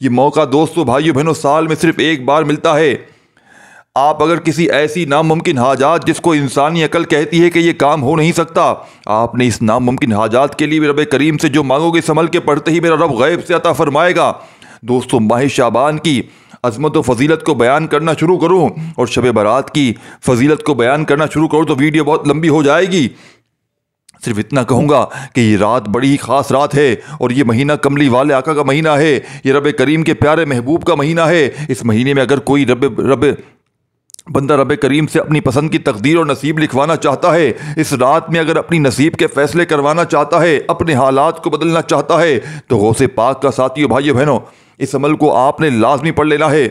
یہ موقع دوستو بھائیو بہنوں سال میں صرف ایک بار ملتا ہے۔ آپ اگر کسی ایسی ناممکن حاجات جس کو انسانی عقل کہتی ہے کہ یہ کام ہو نہیں سکتا، آپ نے اس ناممکن حاجات کے لیے رب کریم سے جو مانگو گے سنبھل کے پڑھتے ہی میرا رب غیب سے عطا فرمائے گا۔ دوستو ماہ شعبان کی عظمت و فضیلت کو بیان کرنا شروع کروں اور شب برات کی فضیلت کو بیان کرنا شروع کروں تو ویڈیو بہت لمبی ہو جائے گی۔ صرف اتنا کہوں گا کہ یہ رات بڑی ہی خاص رات ہے اور یہ مہینہ کملی والے آقا کا مہینہ ہے، یہ رب کریم کے پیارے محبوب کا مہینہ ہے۔ اس مہینے میں اگر کوئی بندہ رب کریم سے اپنی پسند کی تقدیر اور نصیب لکھوانا چاہتا ہے، اس رات میں اگر اپنی نصیب کے فیصلے کروانا چاہتا ہے، اپنے حالات کو بدلنا چاہتا ہے، تو غوث پاک کا ساتھیو بھائیو بہنوں اس عمل کو آپ نے لازمی پڑھ لینا ہے۔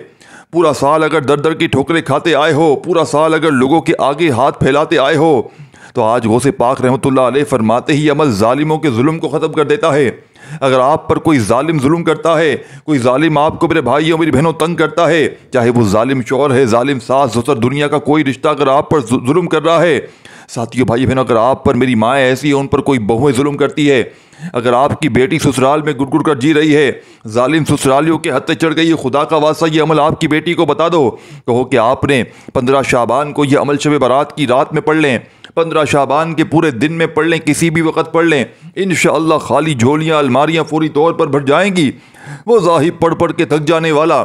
پورا سال اگر در در کی ٹھوکریں کھاتے آئے ہو، پورا سال اگر لوگوں کے آگے ہاتھ پھیلاتے آئے ہو، تو آج غوث پاک رحمۃ اللہ علیہ فرماتے ہی عمل ظالموں کے ظلم کو ختم کر دیتا ہے۔ اگر آپ پر کوئی ظالم ظلم کرتا ہے، کوئی ظالم آپ کو میرے بھائیوں میری بہنوں تنگ کرتا ہے، چاہے وہ ظالم شوہر ہے، ظالم ساس سسر، دنیا کا کوئی رشتہ اگر آپ پر ظلم کر رہا ہے، ساتھیو بھائی بہنوں اگر آپ پر میری ماں ایسی ہے، ان پر کوئی بہویں ظلم کرتی ہے، اگر آپ کی بیٹی سسرال میں گڑ گڑ کر جی رہی ہے، ظالم سسرالیوں کے حد تک چڑھ گئی ہے، خدا کا واسطہ یہ عمل آپ کی بیٹی کو بتا دو، کہو کہ آپ نے 15 شعبان کو یہ عمل شب برات کی رات میں پڑھ لیں، 15 شعبان کے پورے دن میں پڑھ لیں، کسی بھی وقت پڑھ لیں، انشاءاللہ خالی جھولیاں الماریاں فوری طور پر بھر جائیں گی۔ وہ ذاہب پڑھ پڑھ کے تھک جانے والا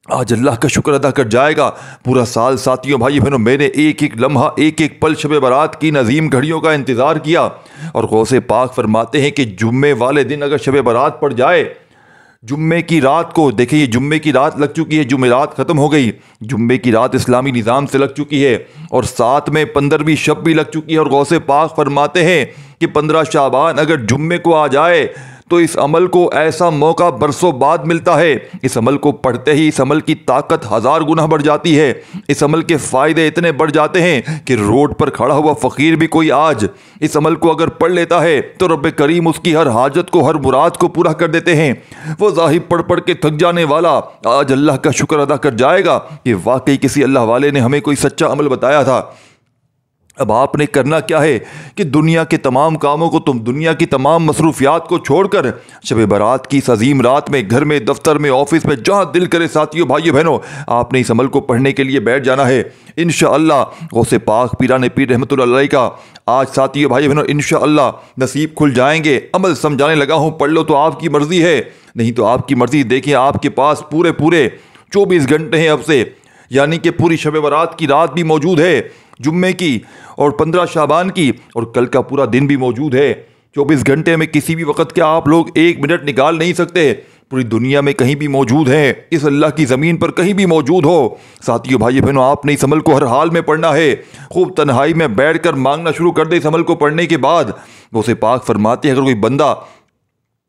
آج اللہ کا شکر ادا کر جائے گا۔ پورا سال ساتھیوں بھائی بہنوں میں نے ایک ایک لمحہ ایک ایک پل شب برات کی نظیم گھڑیوں کا انتظار کیا، اور غوث پاک فرماتے ہیں کہ جمعے والے دن اگر شب برات پڑ جائے، جمعے کی رات کو دیکھیں، یہ جمعے کی رات لگ چکی ہے، جمعرات ختم ہو گئی، جمعے کی رات اسلامی نظام سے لگ چکی ہے اور ساتھ میں 15ویں شب بھی لگ چکی ہے، اور غوث پاک فرماتے ہیں کہ 15 شعبان اگر جمعے کو آ جائے تو اس عمل کو ایسا موقع برسوں بعد ملتا ہے، اس عمل کو پڑھتے ہی اس عمل کی طاقت 1000 گنا بڑھ جاتی ہے، اس عمل کے فائدے اتنے بڑھ جاتے ہیں کہ روڈ پر کھڑا ہوا فقیر بھی کوئی آج اس عمل کو اگر پڑھ لیتا ہے تو رب کریم اس کی ہر حاجت کو، ہر مراد کو پورا کر دیتے ہیں۔ وہ ظاہر پڑھ پڑھ کے تھک جانے والا آج اللہ کا شکر ادا کر جائے گا کہ واقعی کسی اللہ والے نے ہمیں کوئی سچا عمل بتایا تھا۔ اب آپ نے کرنا کیا ہے کہ دنیا کے تمام کاموں کو، دنیا کی تمام مصروفیات کو چھوڑ کر شب برات کی اس عظیم رات میں گھر میں، دفتر میں، آفس میں، جہاں دل کرے ساتھیوں بھائیو بہنوں آپ نے اس عمل کو پڑھنے کے لیے بیٹھ جانا ہے۔ انشاءاللہ غوث پاک پیران پیر رحمۃ اللہ علیہ کا آج ساتھیوں بھائیو بہنوں انشاءاللہ نصیب کھل جائیں گے۔ عمل سمجھانے لگا ہوں، پڑھ لو تو آپ کی مرضی ہے، نہیں تو آپ کی مرضی۔ دیکھیں آپ کے پاس پورے 24 گھنٹے ہیں اب سے، یعنی کہ پوری شب برات کی رات بھی موجود ہے، جمعے کی اور 15 شعبان کی، اور کل کا پورا دن بھی موجود ہے۔ 24 گھنٹے میں کسی بھی وقت کیا آپ لوگ 1 منٹ نکال نہیں سکتے؟ پوری دنیا میں کہیں بھی موجود ہیں، اس اللہ کی زمین پر کہیں بھی موجود ہو، ساتھیو بھائی بہنوں آپ نے اس عمل کو ہر حال میں پڑھنا ہے۔ خوب تنہائی میں بیٹھ کر مانگنا شروع کر دے اس عمل کو پڑھنے کے بعد۔ غوث پاک فرماتے ہیں اگر کوئی بندہ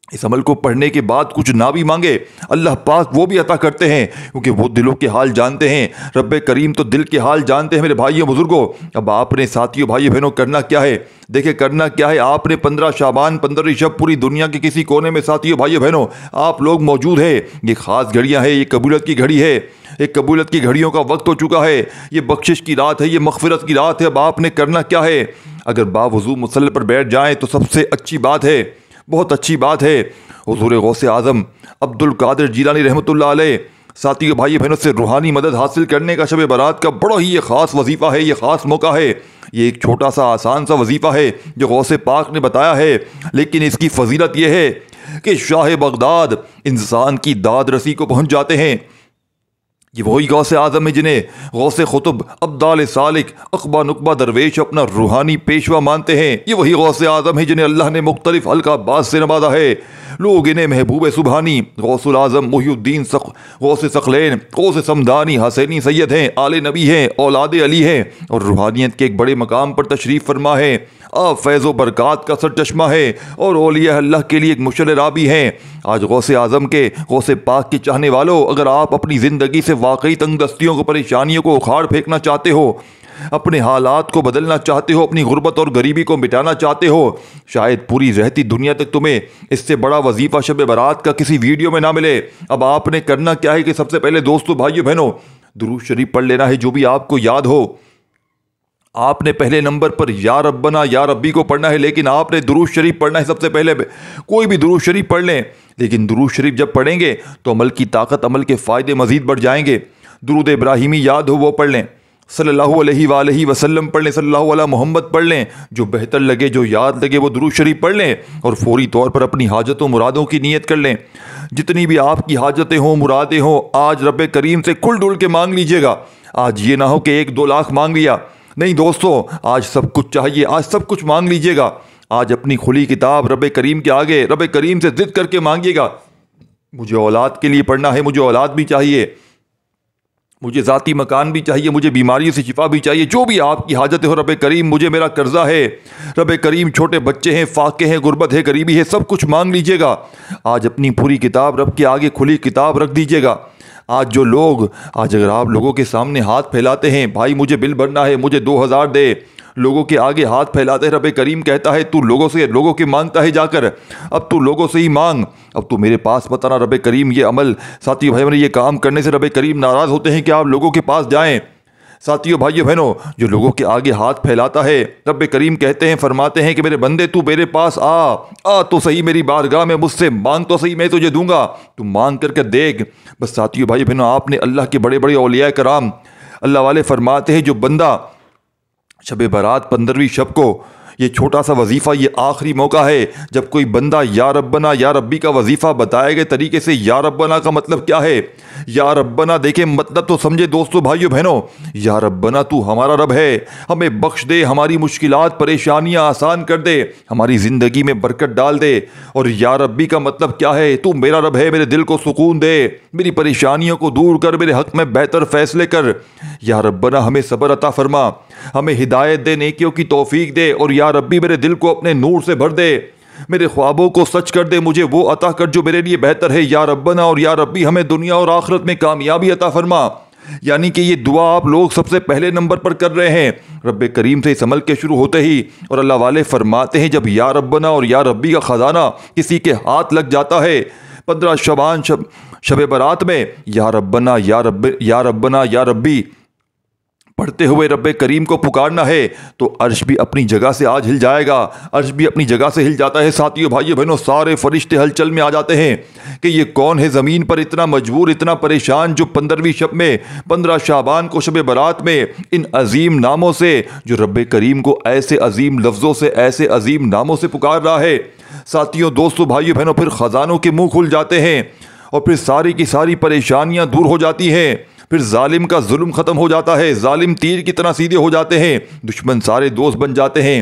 اس عمل کو پڑھنے کے بعد کچھ نہ بھی مانگے، اللہ پاک وہ بھی عطا کرتے ہیں، کیونکہ وہ دلوں کے حال جانتے ہیں، رب کریم تو دل کے حال جانتے ہیں میرے بھائیوں بزرگوں۔ اب آپ نے ساتھیوں بھائیوں بہنوں کرنا کیا ہے؟ دیکھیں کرنا کیا ہے، آپ نے 15 شعبان 15ویں شب پوری دنیا کے کسی کونے میں ساتھیوں بھائیوں بہنوں آپ لوگ موجود ہیں، یہ خاص گھڑیاں ہیں، یہ قبولیت کی گھڑی ہے، ایک قبولیت کی گھڑیوں کا وقت ہو چکا ہے، یہ بخشش کی رات ہے، یہ مغفرت کی رات ہے۔ اب آپ نے کرنا کیا ہے؟ اگر باوضو مصلی پر بیٹھ جائیں تو سب سے اچھی بات ہے، بہت اچھی بات ہے، حضور غوث اعظم عبد القادر جیلانی رحمۃ اللہ علیہ ساتھیوں بھائی بہنوں سے روحانی مدد حاصل کرنے کا شب برات کا بڑا ہی یہ خاص وظیفہ ہے، یہ خاص موقع ہے، یہ ایک چھوٹا سا آسان سا وظیفہ ہے جو غوث پاک نے بتایا ہے، لیکن اس کی فضیلت یہ ہے کہ شاہ بغداد انسان کی داد رسی کو پہنچ جاتے ہیں۔ یہ وہی غوث اعظم ہے جنہیں غوث قطب، ابدال سالک، اقبا نقبہ درویش اپنا روحانی پیشوا مانتے ہیں۔ یہ وہی غوث اعظم ہے جنہیں اللہ نے مختلف القابات سے نوازا ہے، لوگ انہیں محبوب سبحانی، غوث العظم، محی الدین غوث ثقلین، غوث سمدانی، حسینی سید ہیں، آل نبی ہیں، اولاد علی ہیں، اور روحانیت کے ایک بڑے مقام پر تشریف فرما ہے۔ آپ فیض و برکات کا سرچشمہ ہے اور اولیاء اللہ کے لیے ایک مشعل رابی ہیں۔ آج غوث اعظم کے، غوث پاک کے چاہنے والوں، اگر آپ اپنی زندگی سے واقعی تنگ دستیوں کو، پریشانیوں کو اکھاڑ پھینکنا چاہتے ہو، اپنے حالات کو بدلنا چاہتے ہو، اپنی غربت اور غریبی کو مٹانا چاہتے ہو، شاید پوری رہتی دنیا تک تمہیں اس سے بڑا وظیفہ شب برات کا کسی ویڈیو میں نہ ملے۔ اب آپ نے کرنا کیا ہے کہ سب سے پہلے دوستو بھائیو بہنوں درود شریف پڑھ لینا ہے، جو بھی آپ کو یاد ہو۔ آپ نے پہلے نمبر پر یا ربنا یا ربی کو پڑھنا ہے، لیکن آپ نے درود شریف پڑھنا ہے سب سے پہلے۔ کوئی بھی درود شریف پڑھ لیں، لیکن درود شریف جب پڑھیں گے تو عمل کی طاقت، عمل کے فائدے مزید بڑھ جائیں گے۔ درود ابراہیمی یاد ہو وہ پڑھ لیں، صلی اللہ علیہ وآلہ وسلم پڑھ لیں، صلی اللہ علیہ محمد پڑھ لیں، جو بہتر لگے، جو یاد لگے وہ درود شریف پڑھ لیں، اور فوری طور پر اپنی حاجتوں مرادوں کی نیت کر لیں۔ جتنی بھی آپ کی حاجتیں ہوں، مرادیں ہوں، آج رب کریم سے کھل ڈل کے مانگ لیجئے گا۔ آج یہ نہ ہو کہ 1-2 لاکھ مانگ لیا، نہیں دوستو، آج سب کچھ چاہیے، آج سب کچھ مانگ لیجئے گا۔ آج اپنی کھلی کتاب رب کریم کے آگے رب کریم سے ضد کر کے مانگیے گا، مجھے اولاد کے لیے پڑھنا ہے، مجھے اولاد بھی چاہیے، مجھے ذاتی مکان بھی چاہیے، مجھے بیماریوں سے شفا بھی چاہیے، جو بھی آپ کی حاجت ہو، رب کریم مجھے میرا قرضہ ہے، رب کریم چھوٹے بچے ہیں، فاقے ہیں، غربت ہے، غریبی ہے، سب کچھ مانگ لیجئے گا۔ آج اپنی پوری کتاب رب کے آگے کھلی کتاب رکھ دیجئے گا۔ آج اگر آپ لوگوں کے سامنے ہاتھ پھیلاتے ہیں، بھائی مجھے بل بھرنا ہے، مجھے 2000 دے، لوگوں کے آگے ہاتھ پھیلاتے ہیں، رب کریم کہتا ہے تو لوگوں کے مانگتا ہے جا کر، اب تو لوگوں سے ہی مانگ، اب تو میرے پاس بتانا۔ رب کریم یہ عمل، ساتھیو بھائی یہ کام کرنے سے رب کریم ناراض ہوتے ہیں کہ آپ لوگوں کے پاس جائیں۔ ساتھیو بھائیو بہنوں، جو لوگوں کے آگے ہاتھ پھیلاتا ہے، رب کریم کہتے ہیں، فرماتے ہیں کہ میرے بندے تو میرے پاس آ تو صحیح میری بارگاہ میں، مجھ سے مانگ تو صحیح، میں تجھے دوں گا، تو مانگ کر کے دیکھ۔ بس ساتھیو بھائی بہنوں، آپ نے اللہ کے بڑے بڑے اولیاء کرام، اللہ والے فرماتے ہیں جو بندہ شب برات 15ویں شب کو، یہ چھوٹا سا وظیفہ، یہ آخری موقع ہے جب کوئی بندہ یا ربنا یا ربی کا وظیفہ بتائے گئے طریقے سے، یا ربنا کا مطلب کیا ہے؟ یا ربنا دیکھیں مطلب تو سمجھے دوستو بھائیو بہنوں، یا ربنا تو ہمارا رب ہے، ہمیں بخش دے، ہماری مشکلات پریشانیاں آسان کر دے، ہماری زندگی میں برکت ڈال دے۔ اور یا ربی کا مطلب کیا ہے؟ تو میرا رب ہے، میرے دل کو سکون دے، میری پریشانیوں کو دور کر، میرے حق میں بہتر فیصلے کر۔ یا ربنا ہمیں صبر عطا فرما، ہمیں ہدایت دے، نیکیوں کی توفیق دے، اور یا ربی میرے دل کو اپنے نور سے بھر دے، میرے خوابوں کو سچ کر دے، مجھے وہ عطا کر جو میرے لیے بہتر ہے یا ربنا۔ اور یا ربی ہمیں دنیا اور آخرت میں کامیابی عطا فرما۔ یعنی کہ یہ دعا آپ لوگ سب سے پہلے نمبر پر کر رہے ہیں رب کریم سے اس عمل کے شروع ہوتے ہی، اور اللہ والے فرماتے ہیں جب یا ربنا اور یا ربی کا خزانہ کسی کے ہاتھ لگ جاتا ہے 15 شعبان شب برات میں، یا ربنا یا ربنا یا ربی پڑھتے ہوئے رب کریم کو پکارنا ہے، تو عرش بھی اپنی جگہ سے آج ہل جائے گا، عرش بھی اپنی جگہ سے ہل جاتا ہے۔ ساتھیو بھائیو بہنوں، سارے فرشتے ہلچل میں آ جاتے ہیں کہ یہ کون ہے زمین پر اتنا مجبور، اتنا پریشان، جو 15ویں شب میں 15 شعبان کو شب برات میں ان عظیم ناموں سے، جو رب کریم کو ایسے عظیم لفظوں سے، ایسے عظیم ناموں سے پکار رہا ہے۔ ساتھیو دوستو بھائیو بہنوں، پھر خزانوں کے منہ کھل جاتے ہیں، اور پھر ساری کی ساری پریشانیاں دور ہو جاتی ہیں، پھر ظالم کا ظلم ختم ہو جاتا ہے، ظالم تیر کی طرح سیدھے ہو جاتے ہیں، دشمن سارے دوست بن جاتے ہیں،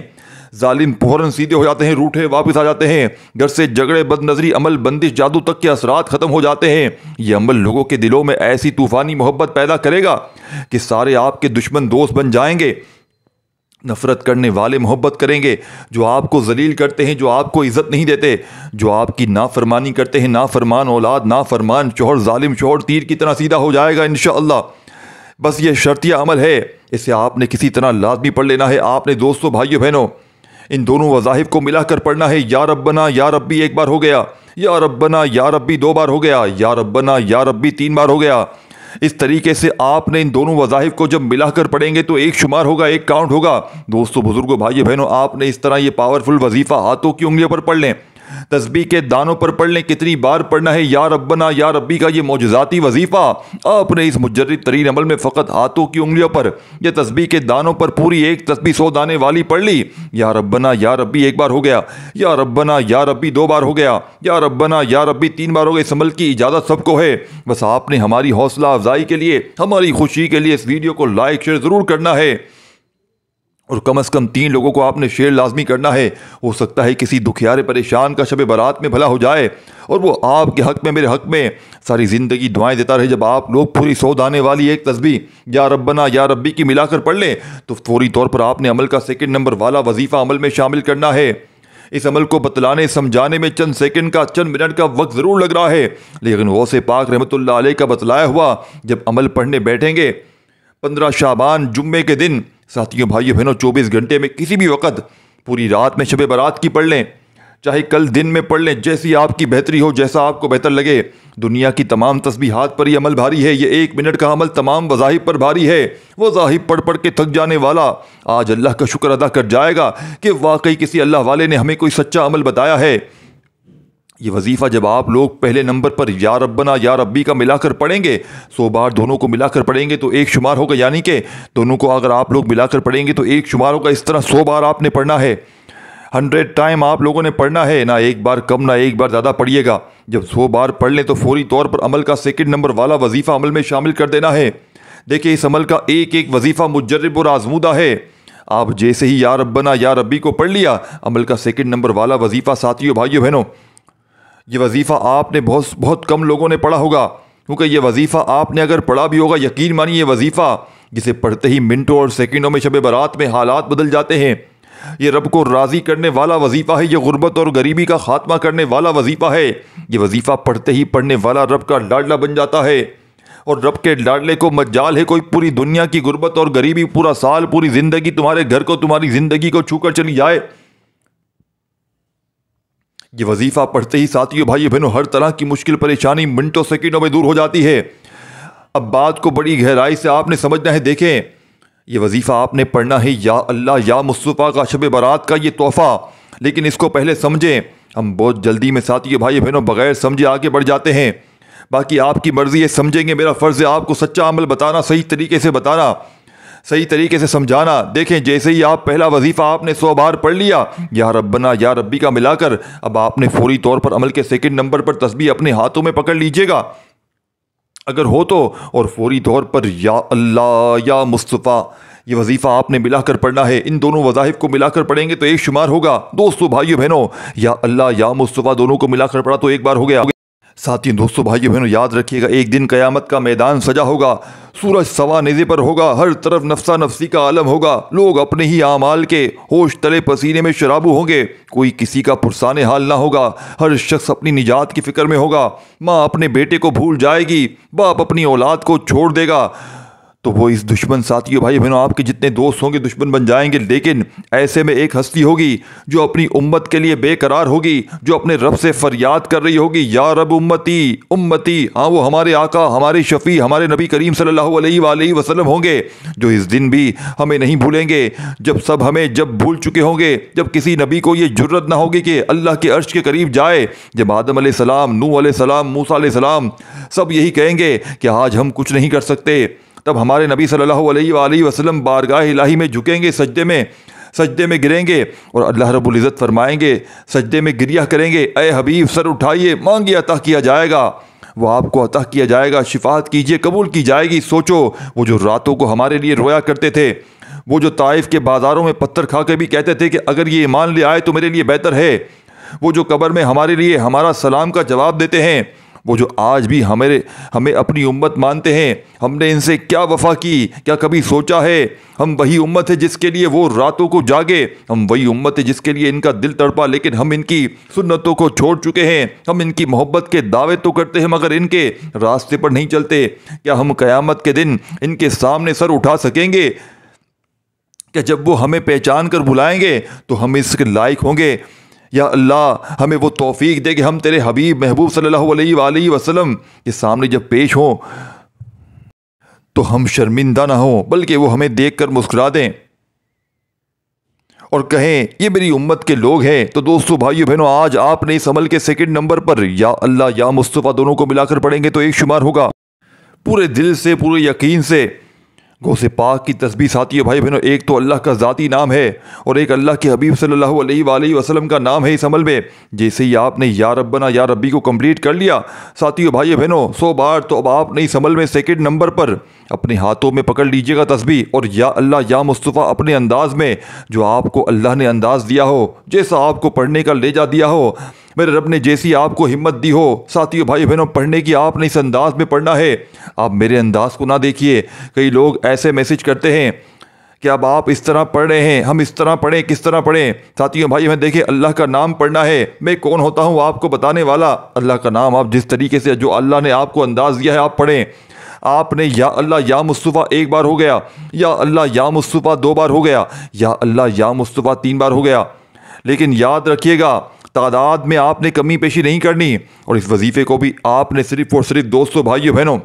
ظالم فوراً سیدھے ہو جاتے ہیں، روٹھے واپس آ جاتے ہیں، گھر سے جھگڑے، بد نظری، عمل بندش، جادو تک کے اثرات ختم ہو جاتے ہیں۔ یہ عمل لوگوں کے دلوں میں ایسی طوفانی محبت پیدا کرے گا کہ سارے آپ کے دشمن دوست بن جائیں گے، نفرت کرنے والے محبت کریں گے، جو آپ کو ذلیل کرتے ہیں، جو آپ کو عزت نہیں دیتے، جو آپ کی نافرمانی کرتے ہیں، نافرمان اولاد، نافرمان شوہر، ظالم شوہر تیر کی طرح سیدھا ہو جائے گا انشاءاللہ۔ بس یہ شرطیہ عمل ہے، اسے آپ نے کسی طرح لازمی پڑھ لینا ہے۔ آپ نے دوستو بھائیو بہنوں ان دونوں وظائف کو ملا کر پڑھنا ہے۔ یا ربنا یا ربی ایک بار ہو گیا، یا ربنا یا ربی 2 بار ہو گیا، یا ربنا یا ربی 3 بار ہو گیا۔ اس طریقے سے آپ نے ان دونوں وظائف کو جب ملا کر پڑھیں گے تو ایک شمار ہوگا، ایک کاؤنٹ ہوگا۔ دوستو بزرگوں بھائیو بہنوں، آپ نے اس طرح یہ پاورفل وظیفہ ہاتھوں کی انگلیوں پر پڑھ لیں، تسبیح کے دانوں پر پڑھ لیں، کتنی بار پڑھنا ہے یا ربنا یا ربی کا یہ معجزاتی وظیفہ آپ نے اس مجرد ترین عمل میں فقط ہاتھوں کی انگلیوں پر یا تسبیح کے دانوں پر پوری ایک تسبیح 100 دانے والی پڑھ لی۔ یا ربنا یا ربی 1 بار ہو گیا، یا ربنا یا ربی 2 بار ہو گیا، یا ربنا یا ربی 3 بار ہو گئے۔ اس عمل کی اجازت سب کو ہے، بس آپ نے ہماری حوصلہ افزائی کے لیے، ہماری خوشی کے لیے اس ویڈیو کو لائک شیئر ضرور کرنا ہے، اور کم از کم 3 لوگوں کو آپ نے شیئر لازمی کرنا ہے۔ ہو سکتا ہے کسی دکھیارے پریشان کا شب برات میں بھلا ہو جائے، اور وہ آپ کے حق میں، میرے حق میں ساری زندگی دعائیں دیتا رہے۔ جب آپ لوگ پوری 100 دانے والی ایک تسبیح یا ربنا یا ربی کی ملا کر پڑھ لیں تو فوری طور پر آپ نے عمل کا 2 نمبر والا وظیفہ عمل میں شامل کرنا ہے۔ اس عمل کو بتلانے سمجھانے میں چند سیکنڈ کا، چند منٹ کا وقت ضرور لگ رہا ہے، لیکن غوث پاک رحمۃ اللہ علیہ کا بتلایا ہوا جب عمل پڑھنے بیٹھیں گے 15 شعبان جمعے کے دن، ساتھیوں بھائیوں بہنوں 24 گھنٹے میں کسی بھی وقت پوری رات میں شب برات کی پڑھ لیں، چاہے کل دن میں پڑھ لیں، جیسی آپ کی بہتری ہو، جیسا آپ کو بہتر لگے۔ دنیا کی تمام تسبیحات پر یہ عمل بھاری ہے، یہ 1 منٹ کا عمل تمام وظائف پر بھاری ہے۔ وظائف پڑھ پڑھ کے تھک جانے والا آج اللہ کا شکر ادا کر جائے گا کہ واقعی کسی اللہ والے نے ہمیں کوئی سچا عمل بتایا ہے۔ یہ وظیفہ جب آپ لوگ پہلے نمبر پر یا ربنا یا ربی کا ملا کر پڑھیں گے، 100 بار دونوں کو ملا کر پڑھیں گے تو ایک شمار ہوگا، یعنی کہ دونوں کو اگر آپ لوگ ملا کر پڑھیں گے تو ایک شمار ہوگا۔ اس طرح 100 بار آپ نے پڑھنا ہے، 100 ٹائم آپ لوگوں نے پڑھنا ہے، نہ ایک بار کم نہ ایک بار زیادہ پڑھیے گا۔ جب 100 بار پڑھ لیں تو فوری طور پر عمل کا 2 نمبر والا وظیفہ عمل میں شامل کر دینا ہے۔ دیکھیں اس عمل کا ایک ایک وظیفہ مجرب اور آزمودہ ہے۔ آپ جیسے ہی یا ربنا یا ربی کو پڑھ لیا، عمل کا 2 نمبر والا وظیفہ ساتھیوں بھائیوں بہنوں، یہ وظیفہ آپ نے بہت کم لوگوں نے پڑھا ہوگا، کیونکہ یہ وظیفہ آپ نے اگر پڑھا بھی ہوگا، یقین مانیے یہ وظیفہ جسے پڑھتے ہی منٹوں اور سیکنڈوں میں شب برات میں حالات بدل جاتے ہیں، یہ رب کو راضی کرنے والا وظیفہ ہے، یہ غربت اور غریبی کا خاتمہ کرنے والا وظیفہ ہے۔ یہ وظیفہ پڑھتے ہی پڑھنے والا رب کا لاڈلا بن جاتا ہے، اور رب کے لاڈلے کو مجال ہے کوئی پوری دنیا کی غربت اور غریبی، پورا سال پوری زندگی تمہارے گھر کو تمہاری زندگی کو چھو کر چلی جائے۔ یہ وظیفہ پڑھتے ہی ساتھیوں بھائی بہنوں ہر طرح کی مشکل پریشانی منٹوں سیکنڈوں میں دور ہو جاتی ہے۔ اب بات کو بڑی گہرائی سے آپ نے سمجھنا ہے۔ دیکھیں یہ وظیفہ آپ نے پڑھنا ہے یا اللہ یا مصطفیٰ کا شب برات کا یہ تحفہ، لیکن اس کو پہلے سمجھیں۔ ہم بہت جلدی میں ساتھیوں بھائی بہنوں بغیر سمجھے آگے بڑھ جاتے ہیں، باقی آپ کی مرضی ہے، سمجھیں گے میرا فرض ہے آپ کو سچا عمل بتانا، صحیح طریقے سے بتانا، صحیح طریقے سے سمجھانا۔ دیکھیں جیسے ہی آپ پہلا وظیفہ آپ نے 100 بار پڑھ لیا یا ربنا یا ربی کا ملا کر، اب آپ نے فوری طور پر عمل کے 2 نمبر پر تسبیح اپنے ہاتھوں میں پکڑ لیجئے گا اگر ہو تو، اور فوری طور پر یا اللہ یا مصطفیٰ یہ وظیفہ آپ نے ملا کر پڑھنا ہے۔ ان دونوں وظائف کو ملا کر پڑھیں گے تو ایک شمار ہوگا۔ دوستو بھائیو بہنوں، یا اللہ یا مصطفیٰ دونوں کو ملا کر پڑھا تو ایک بار ہو گیا۔ ساتھی دوستو بھائیو بہنوں یاد رکھیے گا، ایک دن قیامت کا میدان سجا ہوگا، سورج سوا نیزے پر ہوگا، ہر طرف نفسا نفسی کا عالم ہوگا، لوگ اپنے ہی اعمال کے ہوش تلے پسینے میں شرابو ہوں گے، کوئی کسی کا پرسان حال نہ ہوگا، ہر شخص اپنی نجات کی فکر میں ہوگا، ماں اپنے بیٹے کو بھول جائے گی، باپ اپنی اولاد کو چھوڑ دے گا، تو وہ اس دشمن ساتھیوں بھائی بہنوں آپ کے جتنے دوست ہوں گے دشمن بن جائیں گے۔ لیکن ایسے میں ایک ہستی ہوگی جو اپنی امت کے لیے بے قرار ہوگی، جو اپنے رب سے فریاد کر رہی ہوگی، یا رب امتی امتی۔ ہاں وہ ہمارے آقا، ہمارے شفیع، ہمارے نبی کریم صلی اللہ علیہ وآلہ وسلم ہوں گے، جو اس دن بھی ہمیں نہیں بھولیں گے، جب سب ہمیں جب بھول چکے ہوں گے، جب کسی نبی کو یہ جرت نہ ہوگی کہ اللہ کے عرش کے قریب جائے، جب آدم علیہ السلام، نوح علیہ السلام، موسیٰ علیہ السلام سب یہی کہیں گے کہ آج ہم کچھ نہیں کر سکتے، تب ہمارے نبی صلی اللہ علیہ وآلہ وسلم بارگاہ الہی میں جھکیں گے، سجدے میں گریں گے، اور اللہ رب العزت فرمائیں گے، سجدے میں گریہ کریں گے، اے حبیب سر اٹھائیے، مانگیے عطا کیا جائے گا، وہ آپ کو عطا کیا جائے گا، شفاعت کیجیے قبول کی جائے گی۔ سوچو وہ جو راتوں کو ہمارے لیے رویا کرتے تھے، وہ جو طائف کے بازاروں میں پتھر کھا کے بھی کہتے تھے کہ اگر یہ ایمان لے آئے تو میرے لیے بہتر ہے، وہ جو قبر میں ہمارے لیے ہمارا سلام کا جواب دیتے ہیں، وہ جو آج بھی ہمیں اپنی امت مانتے ہیں، ہم نے ان سے کیا وفا کی، کیا کبھی سوچا ہے؟ ہم وہی امت ہے جس کے لیے وہ راتوں کو جاگے، ہم وہی امت ہے جس کے لیے ان کا دل تڑپا، لیکن ہم ان کی سنتوں کو چھوڑ چکے ہیں، ہم ان کی محبت کے دعوے تو کرتے ہیں مگر ان کے راستے پر نہیں چلتے۔ کیا ہم قیامت کے دن ان کے سامنے سر اٹھا سکیں گے؟ کہ جب وہ ہمیں پہچان کر بلائیں گے تو ہم اس کے لائق ہوں گے؟ یا اللہ ہمیں وہ توفیق دے کہ ہم تیرے حبیب محبوب صلی اللہ علیہ وآلہ وسلم کے سامنے جب پیش ہوں تو ہم شرمندہ نہ ہوں، بلکہ وہ ہمیں دیکھ کر مسکرا دیں اور کہیں یہ میری امت کے لوگ ہیں۔ تو دوستو بھائیو بہنوں، آج آپ نے اس عمل کے 2 نمبر پر یا اللہ یا مصطفیٰ دونوں کو ملا کر پڑھیں گے تو ایک شمار ہوگا۔ پورے دل سے، پورے یقین سے غوث پاک کی تسبیح ساتھیو بھائی بہنوں، ایک تو اللہ کا ذاتی نام ہے اور ایک اللہ کے حبیب صلی اللہ علیہ وآلہ وسلم کا نام ہے اس عمل میں۔ جیسے ہی آپ نے یا ربنا یا ربی کو کمپلیٹ کر لیا ساتھیو بھائی بہنوں 100 بار، تو اب آپ نے اس عمل میں 2 نمبر پر اپنے ہاتھوں میں پکڑ لیجئے گا تسبیح، اور یا اللہ یا مصطفیٰ اپنے انداز میں، جو آپ کو اللہ نے انداز دیا ہو، جیسا آپ کو پڑھنے کا لہجہ دیا ہو، میرے رب نے جیسی آپ کو ہمت دی ہو ساتھیو بھائی بہنوں پڑھنے کی، آپ نے اس انداز میں پڑھنا ہے۔ آپ میرے انداز کو نہ دیکھیے، کئی لوگ ایسے میسج کرتے ہیں کہ اب آپ اس طرح پڑھ رہے ہیں، ہم اس طرح پڑھیں، کس طرح پڑھیں؟ ساتھیو بھائی میں دیکھیں، اللہ کا نام پڑھنا ہے۔ میں کون ہوتا ہوں آپ کو بتانے والا؟ اللہ کا نام آپ جس طریقے سے، جو اللہ نے آپ کو انداز دیا ہے آپ پڑھیں۔ آپ نے یا اللہ یا مصطفیٰ 1 بار ہو گیا، یا اللہ یا مصطفیٰ 2 بار ہو گیا، یا اللہ یا مصطفیٰ 3 بار ہو گیا، لیکن یاد رکھیے گا تعداد میں آپ نے کمی پیشی نہیں کرنی، اور اس وظیفے کو بھی آپ نے صرف اور صرف دوستوں بھائیوں بہنوں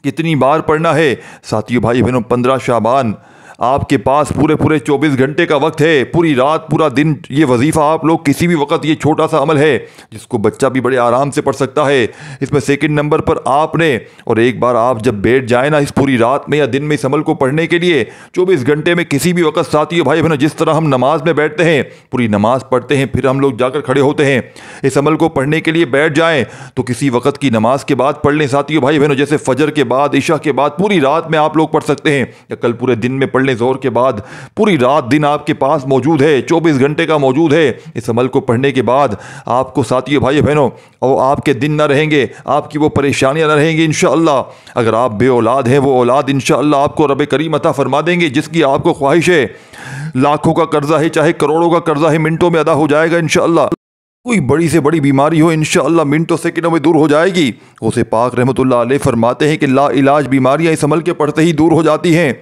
کتنی بار پڑھنا ہے؟ ساتھیوں بھائی بہنوں 15 شعبان آپ کے پاس پورے 24 گھنٹے کا وقت ہے، پوری رات پورا دن یہ وظیفہ آپ لوگ کسی بھی وقت، یہ چھوٹا سا عمل ہے جس کو بچہ بھی بڑے آرام سے پڑھ سکتا ہے۔ اس میں سیکنڈ نمبر پر آپ نے، اور ایک بار آپ جب بیٹھ جائیں نا اس پوری رات میں یا دن میں اس عمل کو پڑھنے کے لیے 24 گھنٹے میں کسی بھی وقت، ساتھیوں بھائی بہنوں جس طرح ہم نماز میں بیٹھتے ہیں، پوری نماز پڑھتے ہیں پھر ہم لوگ جا کر کھڑے ہوتے ہیں، اس عمل کو پڑھنے کے لیے بیٹھ جائیں تو کسی وقت کی نماز کے بعد پڑھ لیں ساتھیوں بھائی بہنوں، جیسے فجر کے بعد، عشاء کے بعد، پوری رات میں آپ لوگ پڑھ سکتے ہیں، یا کل پورے دن میں پڑھ لیں ظہر کے بعد، پوری رات دن آپ کے پاس موجود ہے، 24 گھنٹے کا موجود ہے۔ اس عمل کو پڑھنے کے بعد آپ کو ساتھیوں بھائی بہنوں اور آپ کے دن نہ رہیں گے، آپ کی وہ پریشانیاں نہ رہیں گی انشاءاللہ۔ اگر آپ بے اولاد ہیں وہ اولاد انشاءاللہ آپ کو رب کریم عطا فرما دیں گے، جس کی آپ کو خواہش ہے۔ لاکھوں کا قرضہ ہے چاہے کروڑوں کا قرضہ ہے، منٹوں میں ادا ہو جائے گا انشاءاللہ۔ کوئی بڑی سے بڑی بیماری ہو انشاءاللہ منٹوں سیکنڈوں میں دور ہو جائے گی۔ غوث پاک رحمۃ اللہ علیہ فرماتے ہیں کہ لا علاج بیماریاں اس عمل کے پڑھتے ہی دور ہو جاتی ہیں،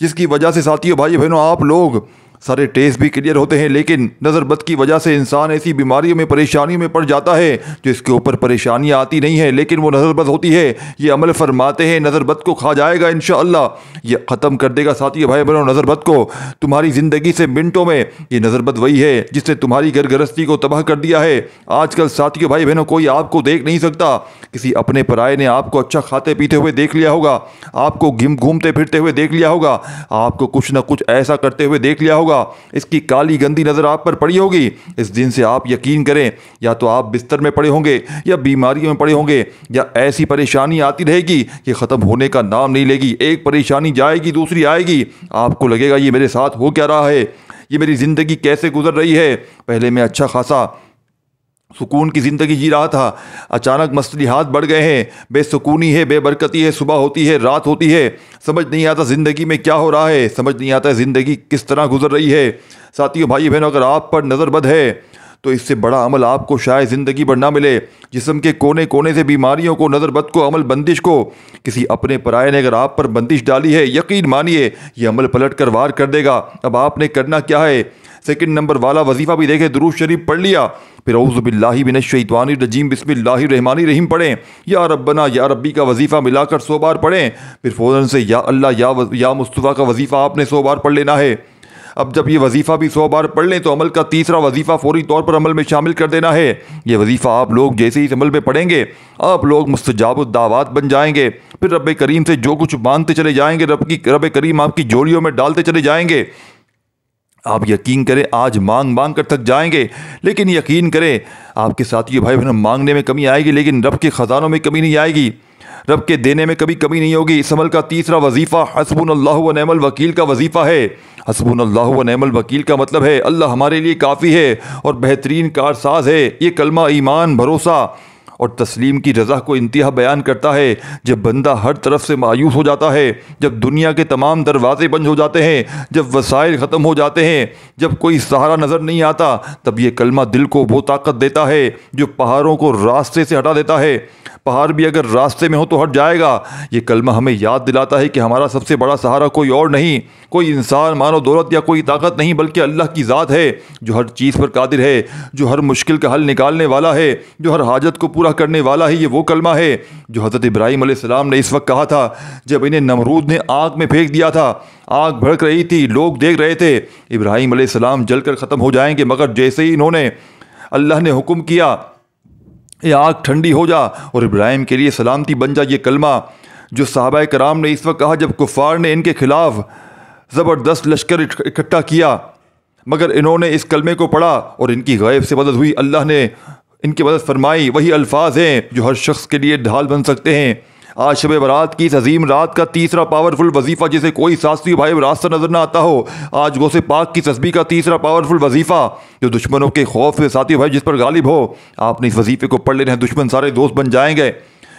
جس کی وجہ سے ساتھیوں بھائی بہنوں آپ لوگ سارے ٹیسٹ بھی کلیئر ہوتے ہیں، لیکن نظر بد کی وجہ سے انسان ایسی بیماریوں میں پریشانیوں میں پڑ جاتا ہے جو اس کے اوپر پریشانیاں آتی نہیں ہیں، لیکن وہ نظر بد ہوتی ہے۔ یہ عمل فرماتے ہیں نظر بد کو کھا جائے گا انشاءاللہ، یہ ختم کر دے گا ساتھیوں بھائی بہنوں نظر بد کو تمہاری زندگی سے منٹوں میں۔ یہ نظر بد وہی ہے جس نے تمہاری گھر گرستی کو تباہ کر دیا ہے۔ آج کل ساتھیوں بھائی بہنوں کوئی آپ کو دیکھ نہیں سکتا، کسی اپنے پرائے نے آپ کو اچھا کھاتے پیتے ہوئے دیکھ لیا ہوگا، آپ کو گھومتے پھرتے ہوئے دیکھ لیا ہوگا، آپ کو کچھ نہ کچھ ایسا کرتے ہوئے دیکھ لیا ہوگا، اس کی کالی گندی نظر آپ پر پڑی ہوگی۔ اس دن سے آپ یقین کریں، یا تو آپ بستر میں پڑے ہوں گے یا بیماریوں میں پڑے ہوں گے، یا ایسی پریشانی آتی رہے گی کہ ختم ہونے کا نام نہیں لے گی، ایک پریشانی جائے گی دوسری آئے گی، آپ کو لگے گا یہ میرے ساتھ ہو کیا رہا ہے، یہ میری زندگی کیسے گزر رہی ہے۔ پہلے میں اچھا خاصا سکون کی زندگی جی رہا تھا، اچانک مصلحات بڑھ گئے ہیں، بے سکونی ہے، بے برکتی ہے، صبح ہوتی ہے رات ہوتی ہے، سمجھ نہیں آتا زندگی میں کیا ہو رہا ہے، سمجھ نہیں آتا زندگی کس طرح گزر رہی ہے۔ ساتھیوں بھائی بہنوں اگر آپ پر نظر بد ہے تو اس سے بڑا عمل آپ کو شاید زندگی بھر نہ ملے۔ جسم کے کونے کونے سے بیماریوں کو، نظر بد کو، عمل بندش کو کسی اپنے پرائے نے اگر آپ پر بندش ڈالی ہے، یقین مانیے یہ عمل پلٹ کر وار کر دے گا۔ اب آپ نے کرنا کیا ہے؟ سیکنڈ نمبر والا وظیفہ بھی دیکھیں، درود شریف پڑھ لیا، پھر اعوذ باللہ من الشیطان الرجیم بسم اللہ الرحمن الرحیم پڑھیں، یا ربنا یا ربی کا وظیفہ ملا کر 100 بار پڑھیں، پھر فوراً سے یا اللہ یا مصطفیٰ کا وظیفہ آپ نے 100 بار پڑھ لینا ہے۔ اب جب یہ وظیفہ بھی 100 بار پڑھ لیں تو عمل کا تیسرا وظیفہ فوری طور پر عمل میں شامل کر دینا ہے۔ یہ وظیفہ آپ لوگ جیسے ہی اس عمل میں پڑھیں گے آپ لوگ مستجاب الدعوات بن جائیں گے، پھر رب کریم سے جو کچھ مانگتے چلے جائیں گے رب کریم آپ کی جوڑیوں میں ڈالتے چلے جائیں گے۔ آپ یقین کریں آج مانگ کر تھک جائیں گے، لیکن یقین کریں آپ کے ساتھیوں بھائی بہنوں مانگنے میں کمی آئے گی لیکن رب کے خزانوں میں کمی نہیں آئے گی، رب کے دینے میں کبھی کمی نہیں ہوگی۔ اس عمل کا تیسرا وظیفہ حسبنا اللہ و نعم الوکیل کا وظیفہ ہے۔ حسبنا اللہ و نعم الوکیل کا مطلب ہے اللہ ہمارے لیے کافی ہے اور بہترین کارساز ہے۔ یہ کلمہ ایمان، بھروسہ اور تسلیم کی رضا کو انتہا بیان کرتا ہے۔ جب بندہ ہر طرف سے مایوس ہو جاتا ہے، جب دنیا کے تمام دروازے بند ہو جاتے ہیں، جب وسائل ختم ہو جاتے ہیں، جب کوئی سہارا نظر نہیں آتا، تب یہ کلمہ دل کو وہ طاقت دیتا ہے جو پہاڑوں کو راستے سے ہٹا دیتا ہے۔ پہاڑ بھی اگر راستے میں ہو تو ہٹ جائے گا۔ یہ کلمہ ہمیں یاد دلاتا ہے کہ ہمارا سب سے بڑا سہارا کوئی اور نہیں، کوئی انسان، مال و دولت یا کوئی طاقت نہیں، بلکہ اللہ کی ذات ہے جو ہر چیز پر قادر ہے، جو ہر مشکل کا حل نکالنے والا ہے، جو ہر حاجت کو پورا کرنے والا ہے۔ یہ وہ کلمہ ہے جو حضرت ابراہیم علیہ السلام نے اس وقت کہا تھا جب انہیں نمرود نے آگ میں پھینک دیا تھا، آگ بھڑک رہی تھی، لوگ دیکھ رہے تھے ابراہیم علیہ السلام جل کر ختم ہو جائیں گے، مگر جیسے ہی انہوں نے اللہ نے حکم کیا یہ آگ ٹھنڈی ہو جا اور ابراہیم کے لیے سلامتی بن جا، یہ کلمہ جو صحابہ کرام نے اس وقت کہا جب کفار نے ان کے خلاف زبردست لشکر اکٹھا کیا، مگر انہوں نے اس کلمے کو پڑھا اور ان کی غیب سے مدد ہوئی، اللہ نے ان کی مدد فرمائی۔ وہی الفاظ ہیں جو ہر شخص کے لیے ڈھال بن سکتے ہیں۔ آج شب برات کی اس عظیم رات کا تیسرا پاورفل وظیفہ جسے کوئی ساتھی بھائی راستہ نظر نہ آتا ہو، آج غوث پاک کی تسبیح کا تیسرا پاورفل وظیفہ جو دشمنوں کے خوف سے ساتھی بھائی جس پر غالب ہو، آپ نے اس وظیفے کو پڑھ لینا ہے، دشمن سارے دوست بن جائیں گے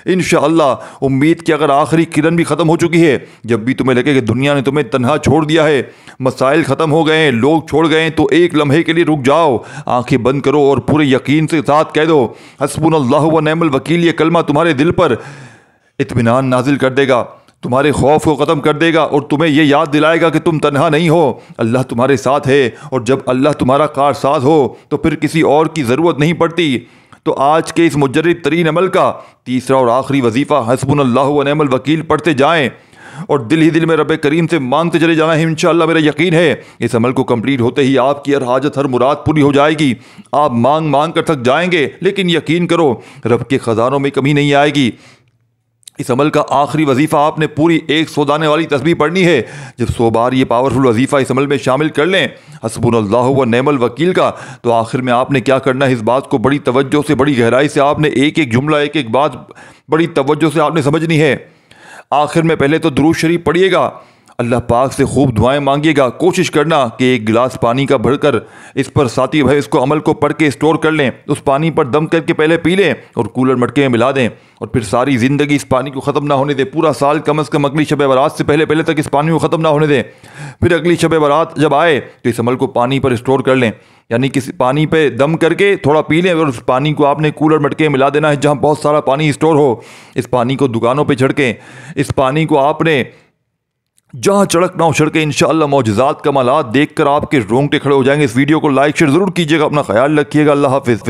انشاءاللہ۔ امید کہ اگر آخری کرن بھی ختم ہو چکی ہے، جب بھی تمہیں لگے کہ دنیا نے تمہیں تنہا چھوڑ دیا ہے، مسائل ختم ہو گئے ہیں، لوگ چھوڑ گئے ہیں، تو ایک لمحے کے لیے رک جاؤ، آنکھیں بند کرو اور پورے یقین سے ساتھ کہہ دو حسبنا اللہ و نعم الوکیل۔ یہ کلمہ تمہارے دل پر اطمینان نازل کر دے گا، تمہارے خوف کو ختم کر دے گا اور تمہیں یہ یاد دلائے گا کہ تم تنہا نہیں ہو، اللہ تمہارے ساتھ ہے، اور جب اللہ تمہارا کارساز ہو تو پھر کسی اور کی ضرورت نہیں پڑتی۔ تو آج کے اس مجرد ترین عمل کا تیسرا اور آخری وظیفہ حسبنا اللہ و نعم الوکیل پڑھتے جائیں اور دل ہی دل میں رب کریم سے مانگتے چلے جانا ہے۔ انشاءاللہ میرا یقین ہے اس عمل کو کمپلیٹ ہوتے ہی آپ کی ہر حاجت ہر مراد پوری ہو جائے گی، آپ مانگ مانگ کر تھک جائیں گے، لیکن یقین کرو رب کے خزانوں میں کمی نہیں آئے گی۔ اس عمل کا آخری وظیفہ آپ نے پوری 100 دانے والی تسبیح پڑھنی ہے۔ جب 100 بار یہ پاورفل وظیفہ اس عمل میں شامل کر لیں حسبنا اللہ و نعم الوکیل کا، تو آخر میں آپ نے کیا کرنا ہے، اس بات کو بڑی توجہ سے بڑی گہرائی سے آپ نے ایک ایک جملہ ایک ایک بات بڑی توجہ سے آپ نے سمجھنی ہے۔ آخر میں پہلے تو درود شریف پڑھیے گا، اللہ پاک سے خوب دعائیں مانگیے گا، کوشش کرنا کہ ایک گلاس پانی کا بھر کر اس پر ساتھی بھائی اس کو عمل کو پڑھ کے اسٹور کر لیں، اس پانی پر دم کر کے پہلے پی لیں اور کولر مٹکے میں ملا دیں، اور پھر ساری زندگی اس پانی کو ختم نہ ہونے دیں، پورا سال کم از کم اگلی شب برات سے پہلے تک اس پانی کو ختم نہ ہونے دیں۔ پھر اگلی شب برات جب آئے تو اس عمل کو پانی پر اسٹور کر لیں، یعنی کسی پانی پہ دم کر کے تھوڑا پی لیں، اور اس پانی کو آپ نے کولر مٹکے میں ملا دینا ہے جہاں بہت سارا پانی اسٹور ہو۔ اس پانی کو دکانوں پہ چھڑکیں، اس پانی کو آپ نے جہاں چڑک نہ ہو چھڑکیں، انشاءاللہ معجزات کمالات دیکھ کر آپ کے رونگٹے کھڑے ہو جائیں گے۔ اس ویڈیو کو لائک شیئر ضرور کیجیے گا، اپنا خیال رکھیے گا، اللہ حافظ۔